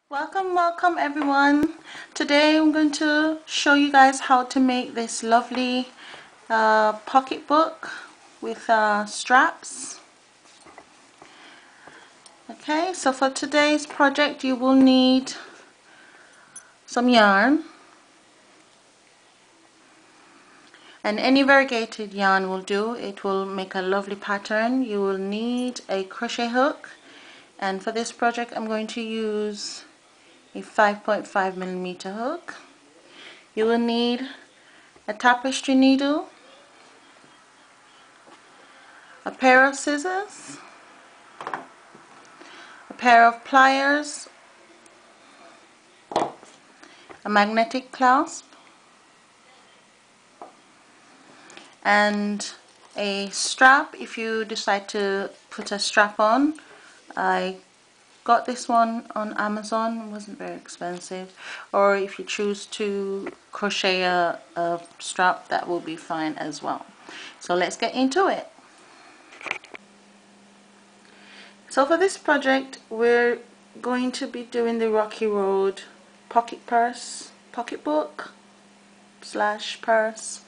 Welcome everyone. Today I'm going to show you guys how to make this lovely pocketbook with straps. Okay, so for today's project you will need some yarn, and any variegated yarn will do. It will make a lovely pattern. You will need a crochet hook, and for this project I'm going to use a 5.5mm hook. You will need a tapestry needle, a pair of scissors, a pair of pliers, a magnetic clasp, and a strap if you decide to put a strap on. I got this one on Amazon. It wasn't very expensive, or if you choose to crochet a strap, that will be fine as well. So let's get into it. So for this project we're going to be doing the Rocky Road pocketbook slash purse.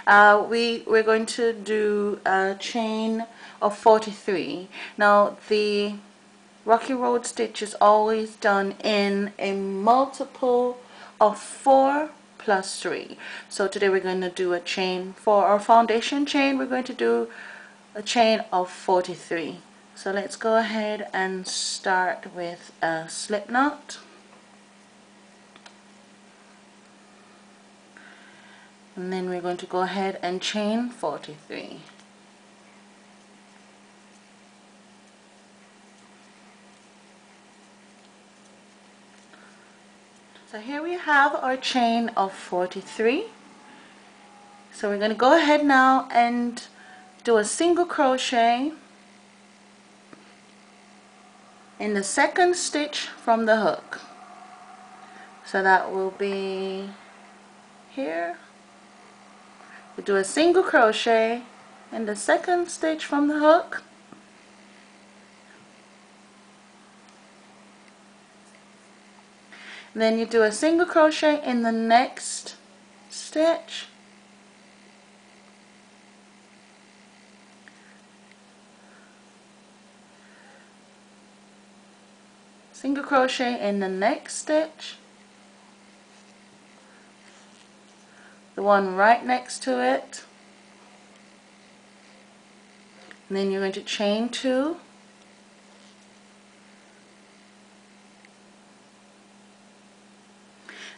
We're going to do a chain of 43. Now the Rocky Road stitch is always done in a multiple of 4 plus 3. So today we're going to do a chain for our foundation chain. We're going to do a chain of 43. So let's go ahead and start with a slip knot. And then we're going to go ahead and chain 43. So here we have our chain of 43. So we're going to go ahead now and do a single crochet in the second stitch from the hook. So that will be here. We do a single crochet in the second stitch from the hook, then you do a single crochet in the next stitch, single crochet in the next stitch, the one right next to it, and then you're going to chain 2,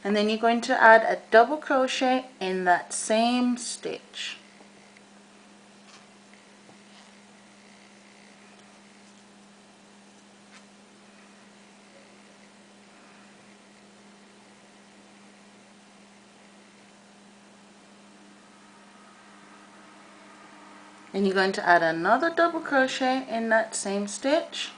and then you're going to add a double crochet in that same stitch. And you're going to add another double crochet in that same stitch.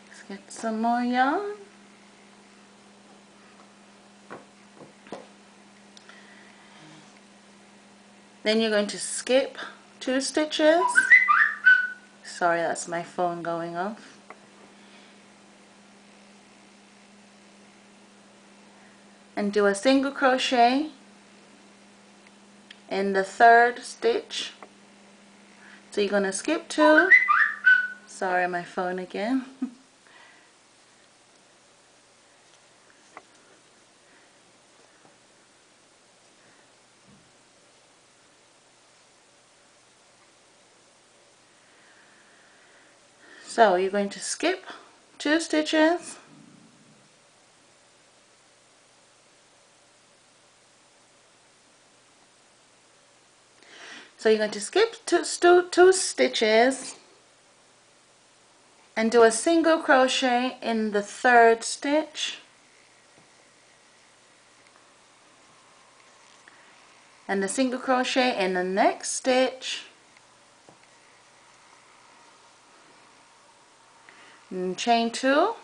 Let's get some more yarn. Then you're going to skip 2 stitches. Sorry, that's my phone going off. And do a single crochet in the third stitch. So you're going to skip 2. Sorry, my phone again. So you're going to skip 2 stitches, so you're going to skip two stitches and do a single crochet in the third stitch, and a single crochet in the next stitch, and chain 2,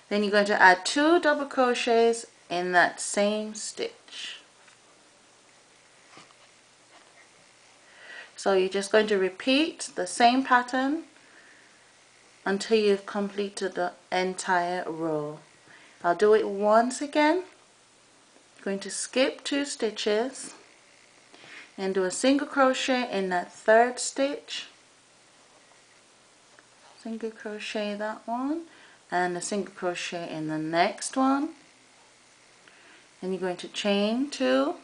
Then you're going to add 2 double crochets in that same stitch. So you're just going to repeat the same pattern until you've completed the entire row. I'll do it once again. I'm going to skip 2 stitches and do a single crochet in that 3rd stitch, single crochet that one, and a single crochet in the next one, and you're going to chain 2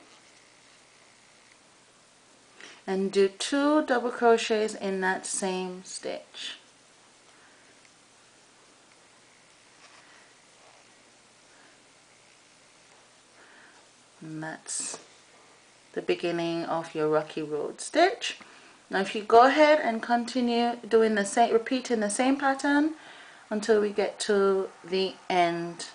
and do 2 double crochets in that same stitch. And that's the beginning of your rocky road stitch. Now if you go ahead and continue doing the same, repeating the same pattern until we get to the end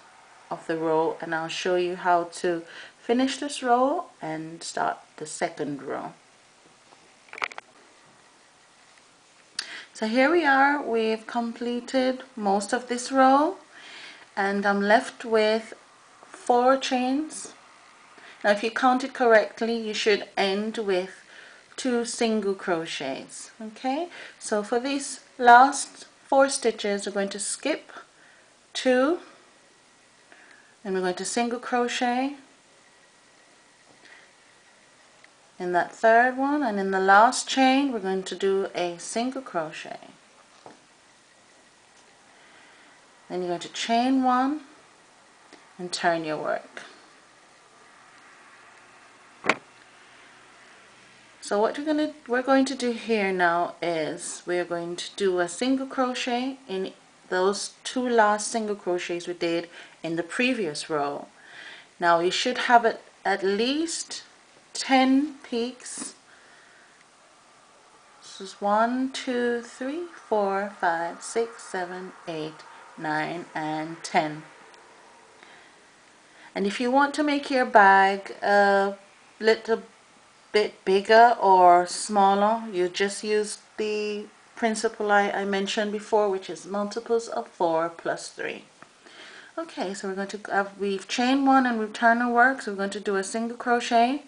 of the row, and I'll show you how to finish this row and start the second row. So here we are, we've completed most of this row and I'm left with 4 chains. Now if you count it correctly, you should end with 2 single crochets. Okay, so for these last 4 stitches we're going to skip 2 and we're going to single crochet in that 3rd one, and in the last chain we're going to do a single crochet. Then you're going to chain 1 and turn your work. So what we're going to do here now is we're going to do a single crochet in those 2 last single crochets we did in the previous row. Now you should have it at least 10 peaks. This is 1, 2, 3, 4, 5, 6, 7, 8, 9, and 10. And if you want to make your bag a little bit bigger or smaller, you just use the principle I mentioned before, which is multiples of 4 plus 3. Okay, so we're going to we've chained 1 and we've turned our work, so we're going to do a single crochet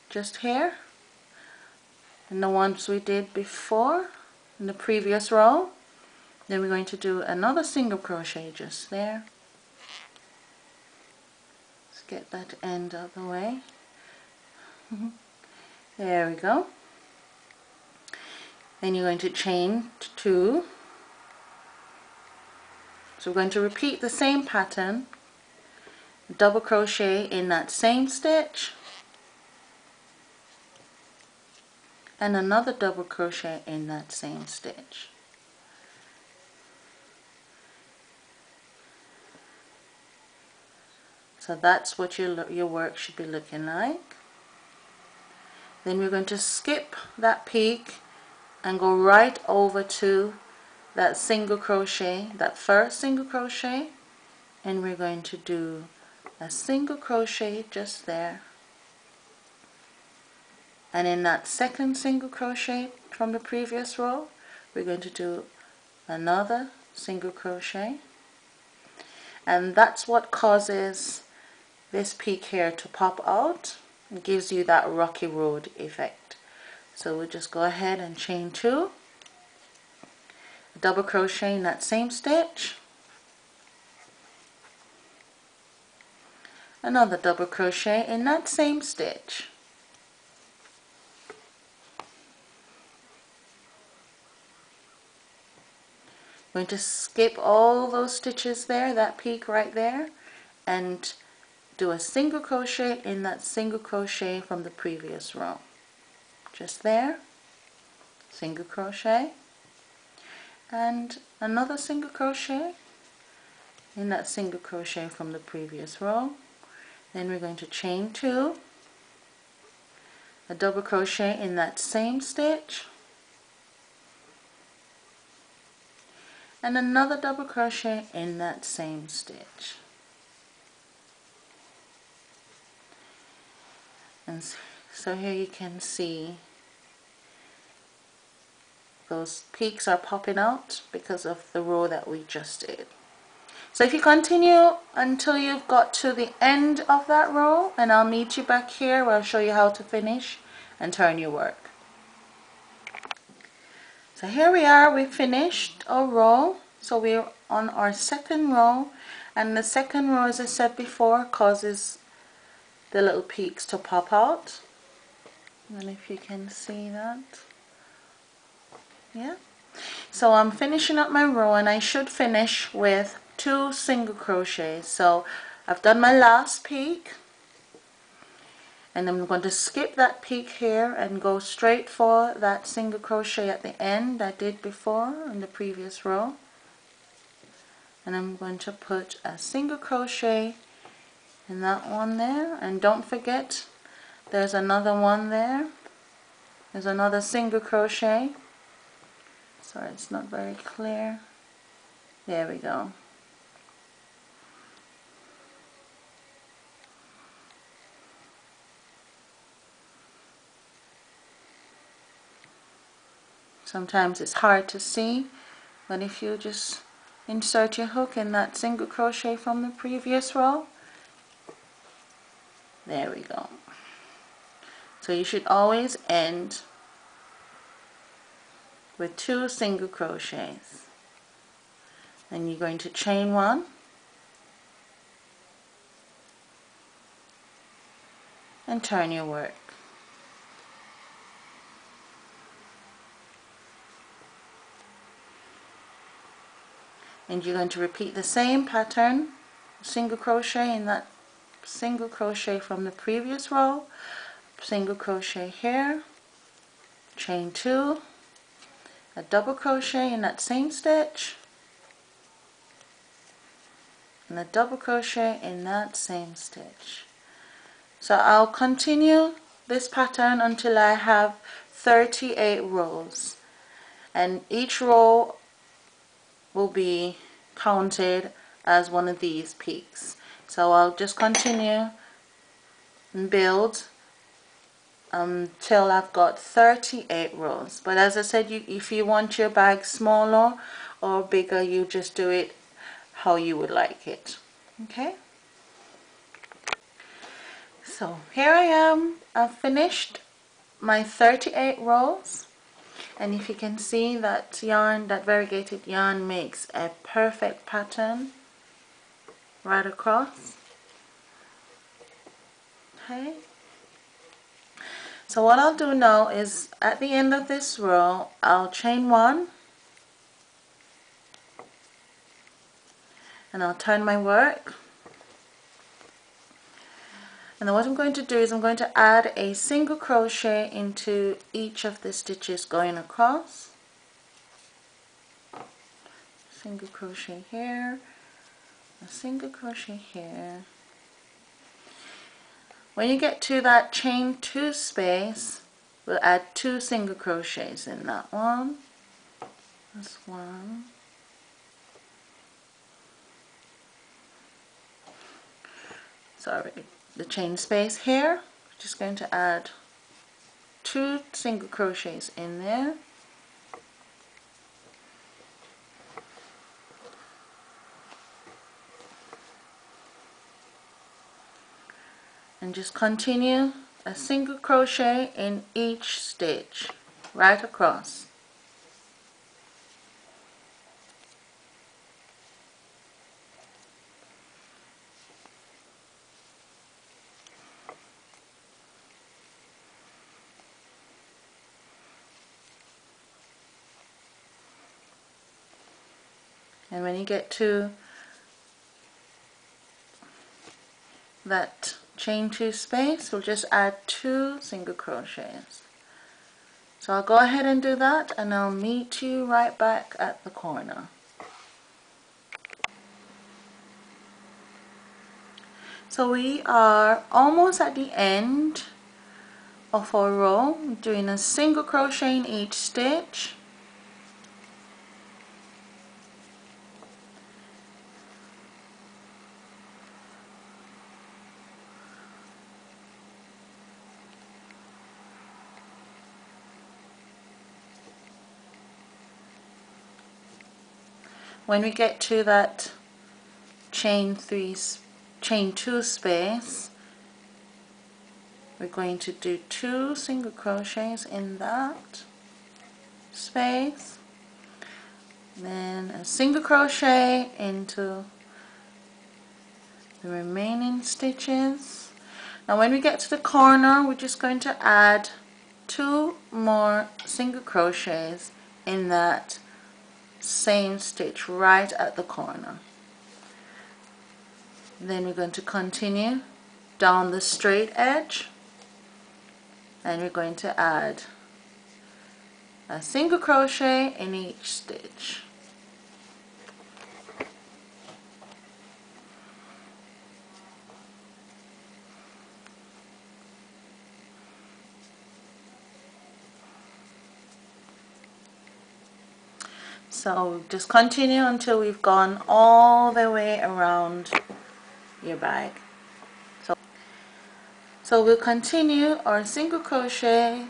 just here in the ones we did before in the previous row. Then we're going to do another single crochet just there. Let's get that end out of the way. There we go. Then you're going to chain 2. So we're going to repeat the same pattern, double crochet in that same stitch and another double crochet in that same stitch. So that's what your work should be looking like. Then we're going to skip that peak and go right over to that single crochet, that first single crochet, and we're going to do a single crochet just there, and in that second single crochet from the previous row we're going to do another single crochet, and that's what causes this peak here to pop out and gives you that rocky road effect. So we'll just go ahead and chain 2, double crochet in that same stitch, another double crochet in that same stitch, I'm going to skip all those stitches there, that peak right there, and do a single crochet in that single crochet from the previous row. Just there, single crochet, and another single crochet in that single crochet from the previous row. Then we're going to chain 2, a double crochet in that same stitch, and another double crochet in that same stitch. And so here you can see those peaks are popping out because of the row that we just did. So if you continue until you've got to the end of that row, and I'll meet you back here where I'll show you how to finish and turn your work. So here we are, we finished our row. So we're on our second row, and the second row, as I said before, causes the little peaks to pop out. And if you can see that, yeah. So I'm finishing up my row, and I should finish with 2 single crochets. So I've done my last peak, and I'm going to skip that peak here and go straight for that single crochet at the end I did before in the previous row. And I'm going to put a single crochet in that one there, and don't forget there's another one there. There's another single crochet. Sorry, it's not very clear. There we go. Sometimes it's hard to see, but if you just insert your hook in that single crochet from the previous row, there we go. So you should always end with 2 single crochets. Then you're going to chain 1 and turn your work. And you're going to repeat the same pattern, single crochet in that single crochet from the previous row, single crochet here, chain 2, a double crochet in that same stitch, and a double crochet in that same stitch. So I'll continue this pattern until I have 38 rows, and each row will be counted as one of these peaks. So I'll just continue and build until I've got 38 rows. But as I said, if you want your bag smaller or bigger, you just do it how you would like it. Okay, so here I am. I've finished my 38 rows, and if you can see that yarn, that variegated yarn makes a perfect pattern right across. Okay, so what I'll do now is at the end of this row I'll chain 1 and I'll turn my work, and then what I'm going to do is I'm going to add a single crochet into each of the stitches going across. Single crochet here, a single crochet here. When you get to that chain 2 space, we'll add 2 single crochets in that one. That's 1. Sorry, the chain space here. Just going to add 2 single crochets in there. And just continue a single crochet in each stitch right across. And when you get to that chain 2 space, we'll just add 2 single crochets. So I'll go ahead and do that, and I'll meet you right back at the corner. So we are almost at the end of our row, doing a single crochet in each stitch. When we get to that chain 2 space, we're going to do 2 single crochets in that space, then a single crochet into the remaining stitches. Now when we get to the corner, we're just going to add 2 more single crochets in that same stitch right at the corner. Then we're going to continue down the straight edge, and we're going to add a single crochet in each stitch. So just continue until we've gone all the way around your bag. So we'll continue our single crochet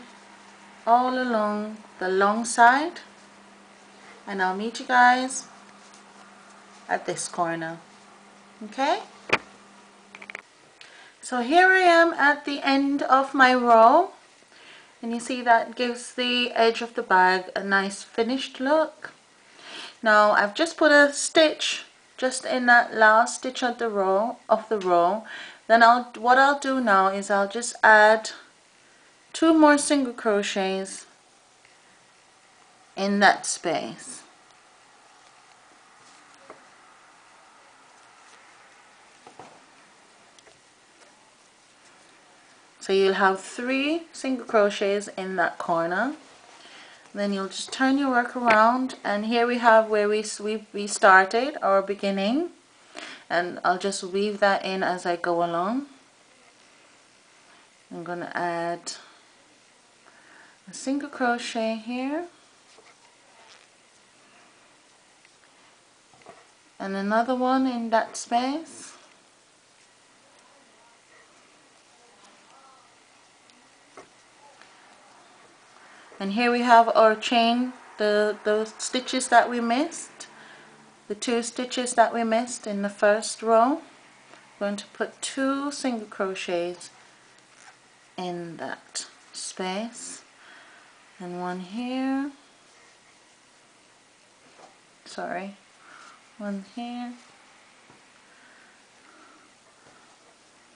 all along the long side, and I'll meet you guys at this corner. Okay? So here I am at the end of my row, and you see that gives the edge of the bag a nice finished look. Now I've just put a stitch just in that last stitch of the row. Then what I'll do now is I'll just add 2 more single crochets in that space. So you'll have 3 single crochets in that corner. Then you'll just turn your work around, and here we have where we started our beginning, and I'll just weave that in as I go along. I'm going to add a single crochet here and another one in that space. And here we have our chain, the stitches that we missed, the 2 stitches that we missed in the first row. I'm going to put 2 single crochets in that space, and one here, one here,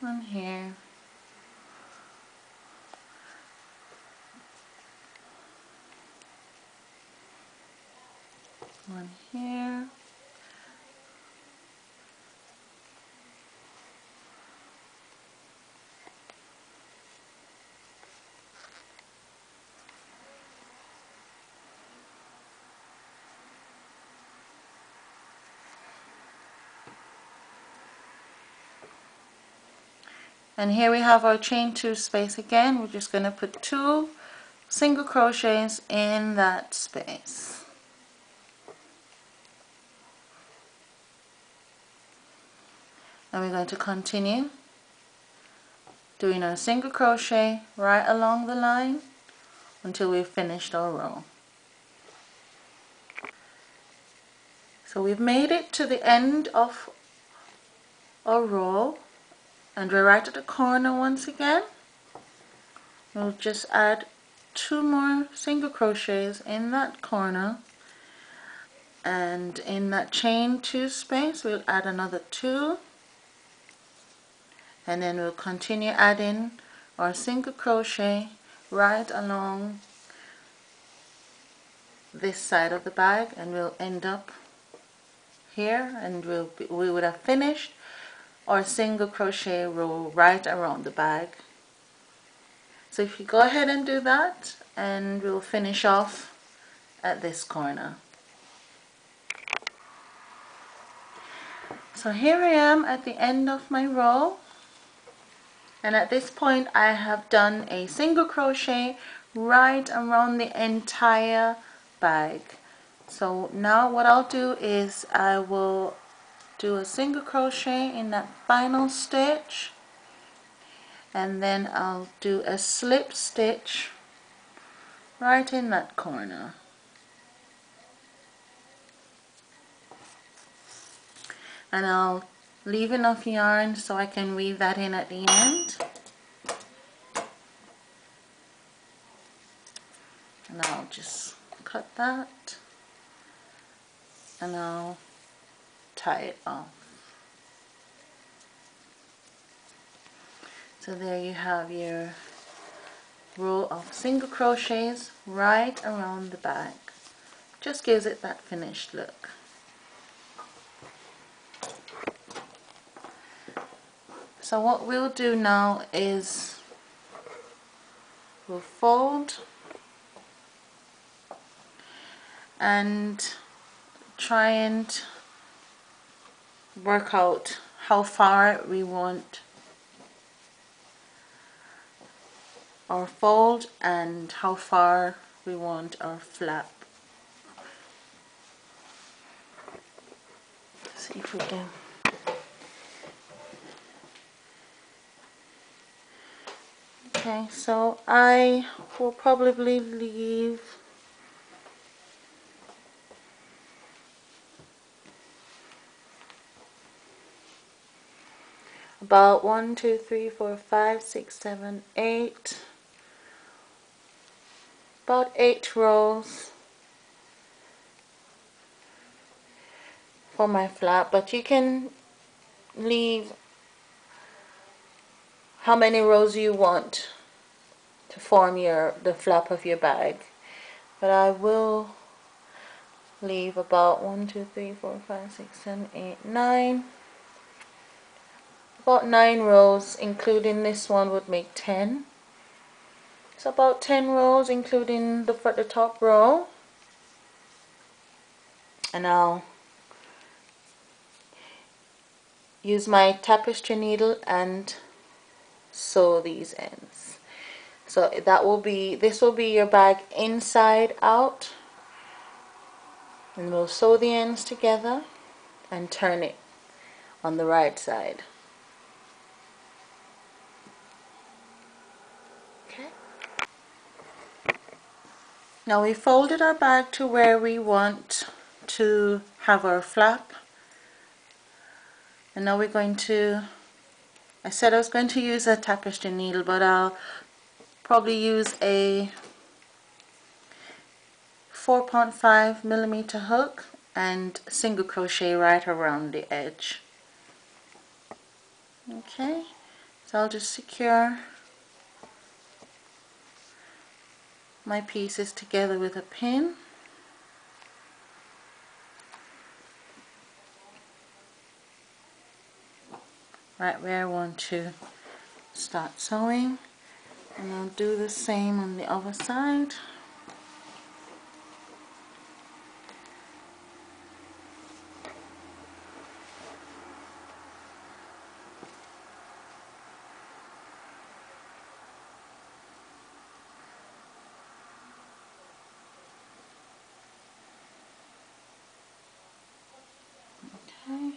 one here, one here, and here we have our chain 2 space again. We're just going to put 2 single crochets in that space. And we're going to continue doing a single crochet right along the line until we've finished our row. So we've made it to the end of our row, and we're right at the corner once again. We'll just add 2 more single crochets in that corner, and in that chain 2 space we'll add another 2, and then we'll continue adding our single crochet right along this side of the bag, and we'll end up here, and we would have finished our single crochet row right around the bag. So if you go ahead and do that, and we'll finish off at this corner. So here I am at the end of my row, and at this point I have done a single crochet right around the entire bag. So now what I'll do is I will do a single crochet in that final stitch, and then I'll do a slip stitch right in that corner. And I'll leave enough yarn so I can weave that in at the end. And I'll just cut that and I'll tie it off. So there you have your row of single crochets right around the bag. Just gives it that finished look. So what we'll do now is we'll fold and try and work out how far we want our fold and how far we want our flap. See if we can. Okay, so I will probably leave about 1, 2, 3, 4, 5, 6, 7, 8, about 8 rows for my flap, but you can leave how many rows you want to form the flap of your bag. But I will leave about 1, 2, 3, 4, 5, 6, 7, 8, 9. About 9 rows, including this one would make 10. So about 10 rows, including the top row. And I'll use my tapestry needle and sew these ends. So this will be your bag inside out, and we'll sew the ends together and turn it on the right side. Okay. Now we folded our bag to where we want to have our flap, and now we're going to, I said I was going to use a tapestry needle, but I'll probably use a 4.5mm hook and single crochet right around the edge. Okay, so I'll just secure my pieces together with a pin. Right where I want to start sewing, and I'll do the same on the other side. Okay.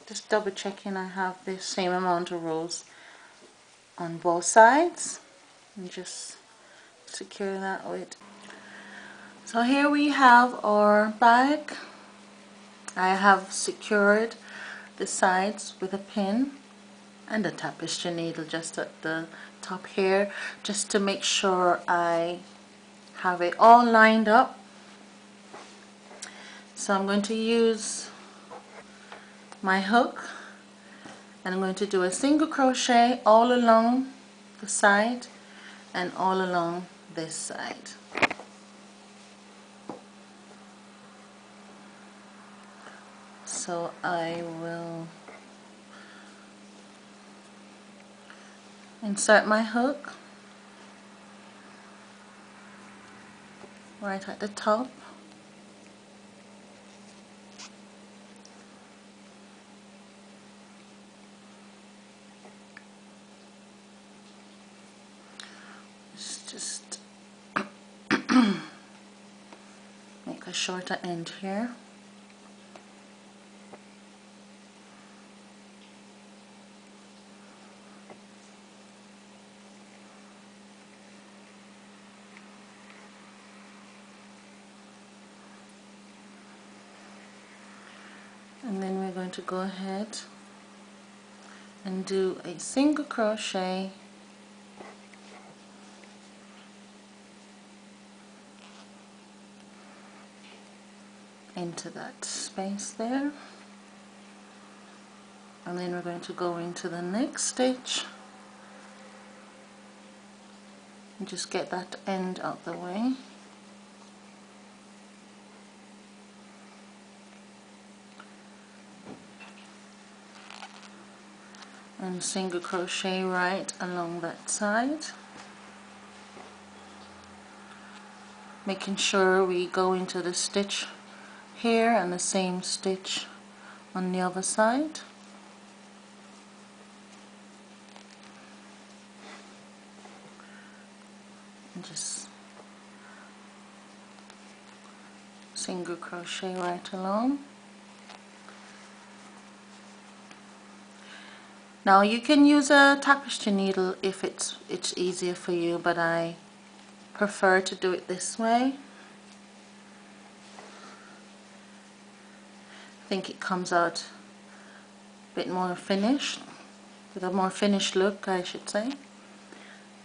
Just double checking I have the same amount of rows on both sides, and just secure that with. So here we have our bag. I have secured the sides with a pin and a tapestry needle just at the top here, just to make sure I have it all lined up. So I'm going to use my hook, and I'm going to do a single crochet all along the side and all along this side. So I will insert my hook right at the top, just make a shorter end here. And then we're going to go ahead and do a single crochet into that space there, and then we're going to go into the next stitch and just get that end out the way. And single crochet right along that side, making sure we go into the stitch here and the same stitch on the other side. And just single crochet right along. Now you can use a tapestry needle if it's easier for you, but I prefer to do it this way. I think it comes out a bit more finished, with a more finished look, I should say.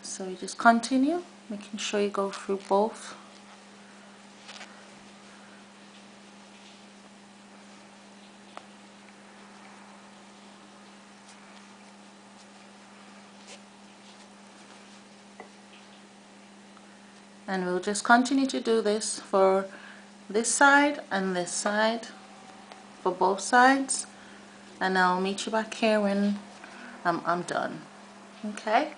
So you just continue, making sure you go through both. And we'll just continue to do this for this side and this side, for both sides, and I'll meet you back here when I'm done. Okay,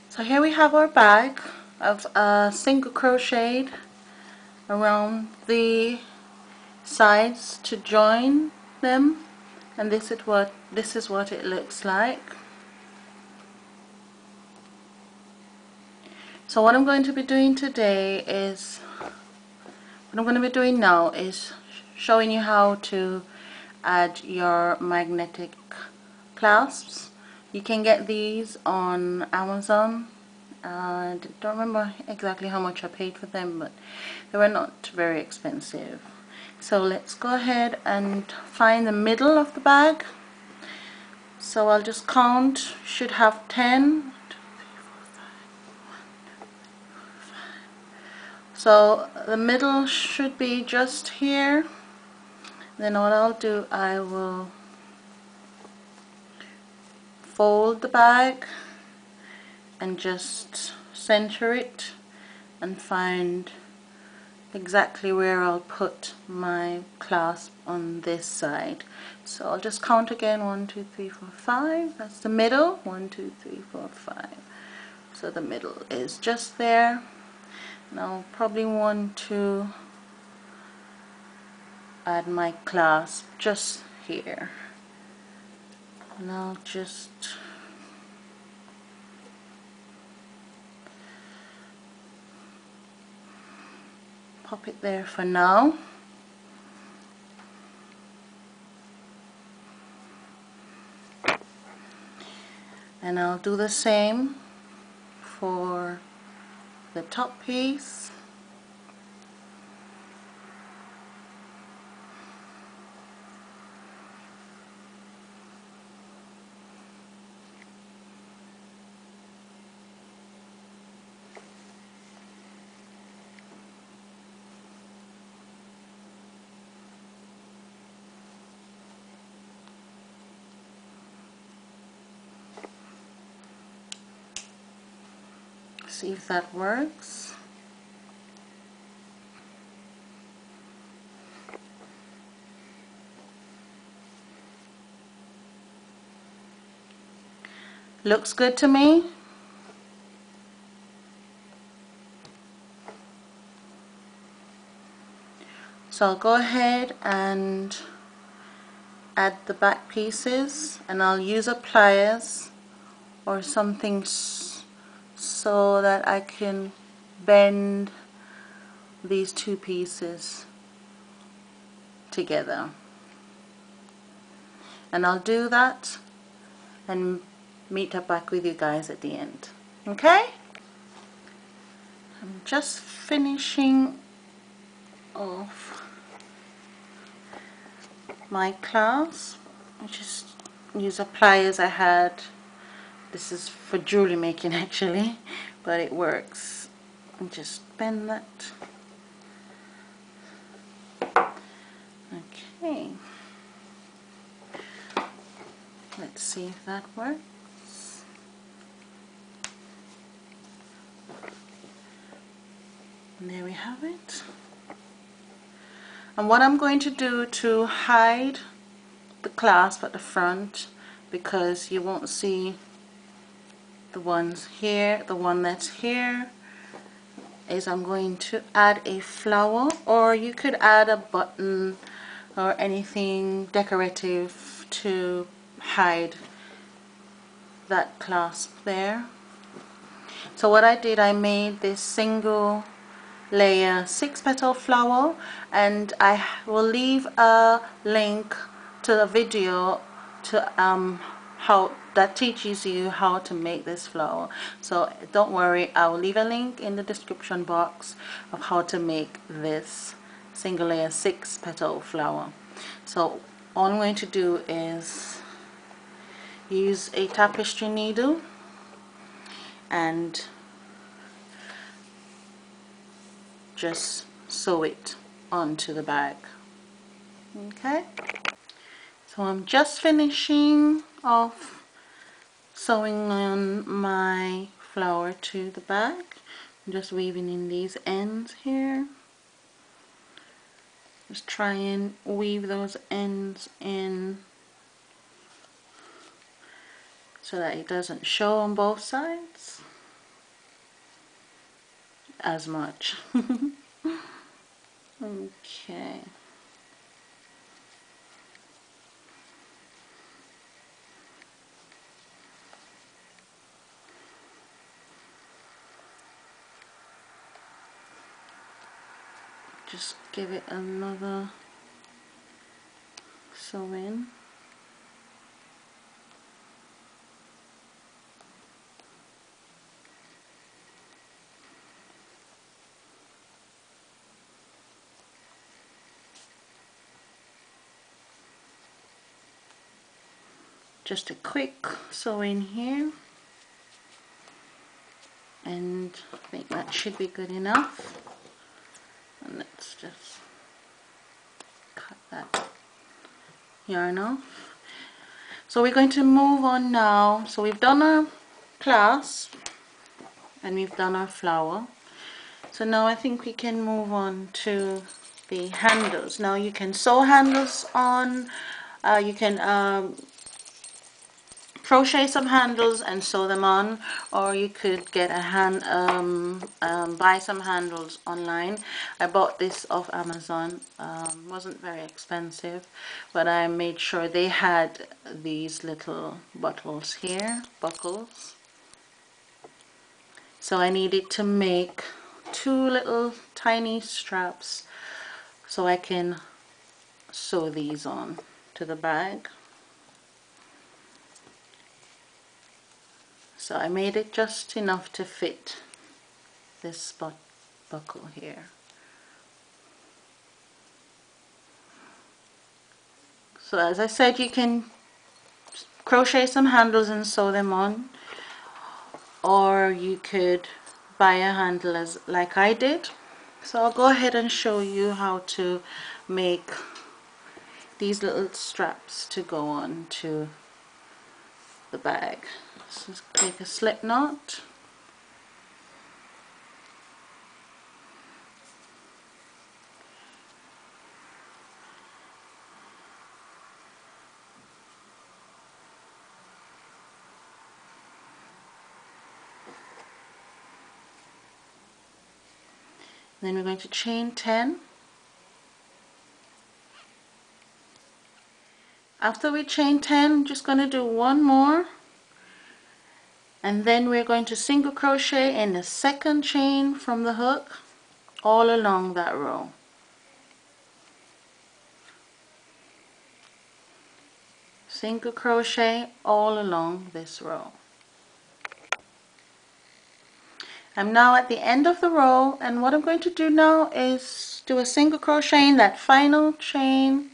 so here we have our bag. I've single crocheted around the sides to join them, and this is what it looks like. So what I'm going to be doing today is, what I'm going to be doing now is showing you how to add your magnetic clasps. You can get these on Amazon. I don't remember exactly how much I paid for them, but they were not very expensive. So let's go ahead and find the middle of the bag. So I'll just count, should have 10. So the middle should be just here. Then what I'll do, I will fold the bag and just center it and find exactly where I'll put my clasp on this side. So I'll just count again, 1, 2, 3, 4, 5. That's the middle. 1, 2, 3, 4, 5. So the middle is just there. Now I'll probably want to add my clasp just here, and I'll just pop it there for now. And I'll do the same for the top piece. See if that works. Looks good to me. So I'll go ahead and add the back pieces, and I'll use a pliers or something so that I can bend these two pieces together. And I'll do that and meet up back with you guys at the end. Okay? I'm just finishing off my clasp. I just use a pliers I had. This is for jewelry making actually, but it works. And just bend that. Okay. Let's see if that works. And there we have it. And what I'm going to do to hide the clasp at the front, because you won't see the ones here, the one that's here, is I'm going to add a flower, or you could add a button or anything decorative to hide that clasp there. So what I did, I made this single layer 6-petal flower, and I will leave a link to the video to how that teaches you how to make this flower. So don't worry, I will leave a link in the description box of how to make this single layer 6-petal flower. So all I'm going to do is use a tapestry needle and just sew it onto the bag. Okay, so I'm just finishing off sewing on my flower to the bag. I'm just weaving in these ends here. Just try and weave those ends in so that it doesn't show on both sides as much. Okay. Just give it another sew in. Just a quick sew in here, and I think that should be good enough. And let's just cut that yarn off. So we're going to move on now. So we've done our clasp and we've done our flower. So now I think we can move on to the handles. Now you can sew handles on, you can crochet some handles and sew them on, or you could get a buy some handles online. I bought this off Amazon. Wasn't very expensive, but I made sure they had these little buckles here, so I needed to make 2 little tiny straps so I can sew these on to the bag. So I made it just enough to fit this buckle here. So as I said, you can crochet some handles and sew them on, or you could buy a handle like I did. So I'll go ahead and show you how to make these little straps to go on to the bag. So just take a slip knot, then we're going to chain 10. After we chain 10, I'm just going to do one more, and then we're going to single crochet in the second chain from the hook all along that row. Single crochet all along this row. I'm now at the end of the row, and what I'm going to do now is do a single crochet in that final chain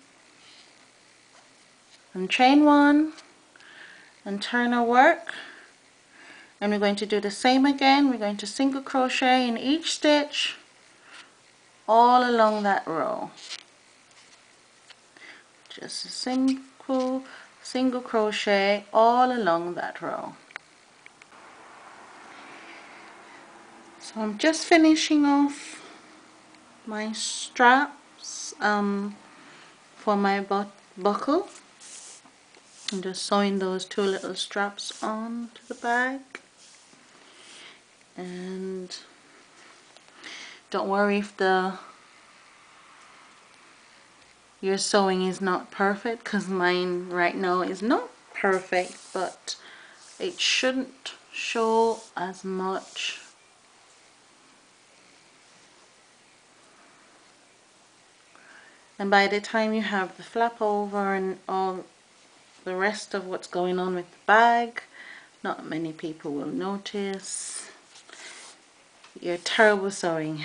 and chain 1 and turn our work, and we're going to do the same again. We're going to single crochet in each stitch all along that row. Just a single crochet all along that row. So I'm just finishing off my straps for my buckle. I'm just sewing those 2 little straps on to the bag, and don't worry if your sewing is not perfect, because mine right now is not perfect, but it shouldn't show as much. And by the time you have the flap over and all the rest of what's going on with the bag, not many people will notice your terrible sewing.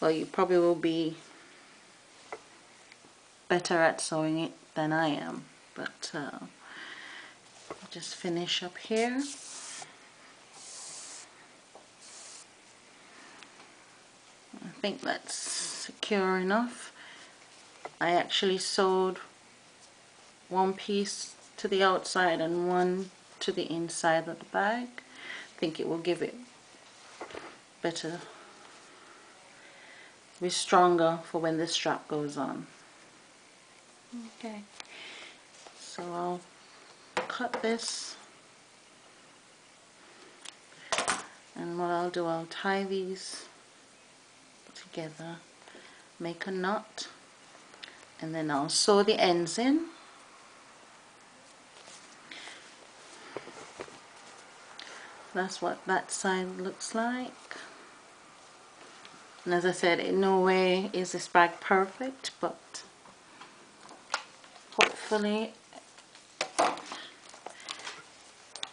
Well, you probably will be better at sewing it than I am, but just finish up here. I think that's secure enough. I actually sewed one piece to the outside and one to the inside of the bag. I think it will give it better, be stronger for when the strap goes on. Okay, so I'll cut this, and what I'll do, I'll tie these together, make a knot, and then I'll sew the ends in. That's what that side looks like. And as I said, in no way is this bag perfect, but hopefully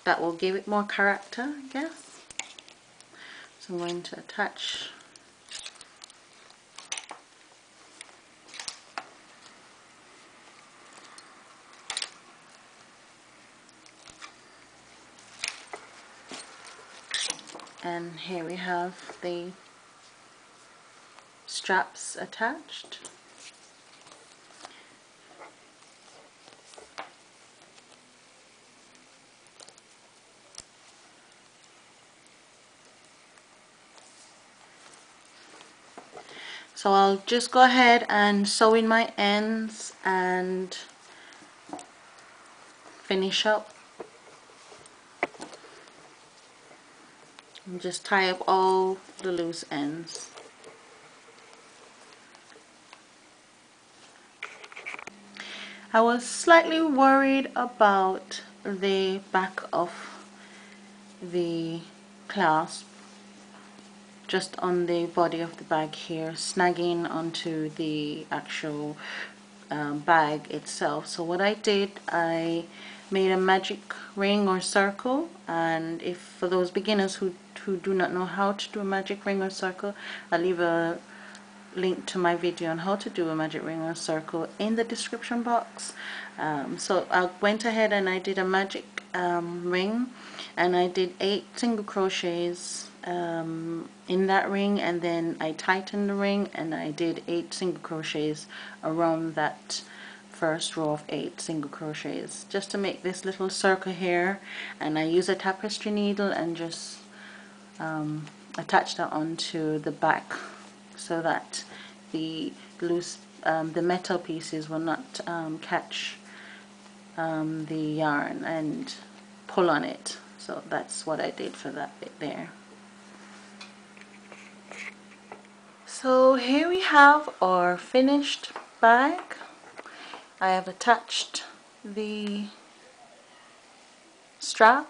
that will give it more character, I guess. So I'm going to attach and here we have the straps attached. So I'll just go ahead and sew in my ends and finish up and just tie up all the loose ends. I was slightly worried about the back of the clasp, just on the body of the bag here, snagging onto the actual bag itself. So what I did, I made a magic ring or circle, and if for those beginners who do not know how to do a magic ring or circle, I'll leave a link to my video on how to do a magic ring or circle in the description box. So I went ahead and I did a magic ring, and I did 8 single crochets in that ring, and then I tightened the ring and I did 8 single crochets around that first row of 8 single crochets just to make this little circle here. And I use a tapestry needle and just attach that onto the back so that the loose the metal pieces will not catch the yarn and pull on it. So that's what I did for that bit there. So here we have our finished bag. I have attached the strap.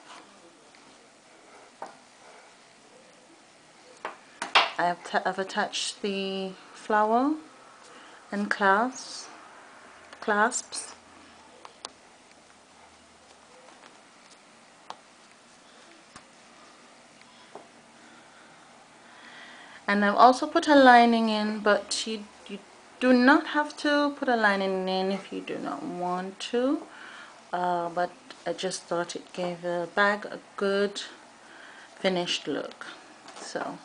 I've attached the flower and clasps. And I've also put a lining in, but you do not have to put a lining in if you do not want to, but I just thought it gave the bag a good finished look. So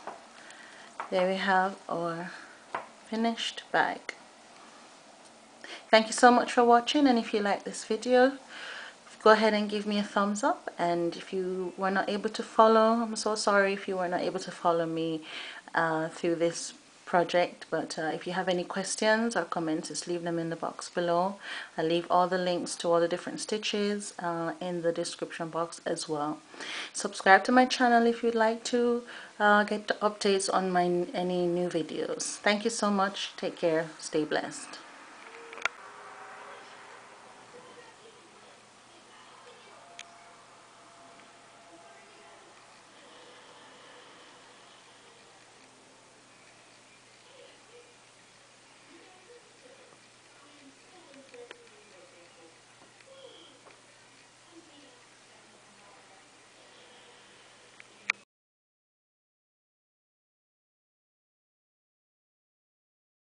there we have our finished bag. Thank you so much for watching, and if you like this video, go ahead and give me a thumbs up. And if you were not able to follow, I'm so sorry if you were not able to follow me through this project, but if you have any questions or comments, just leave them in the box below. I'll leave all the links to all the different stitches in the description box as well. Subscribe to my channel if you'd like to get updates on any new videos. Thank you so much. Take care. Stay blessed.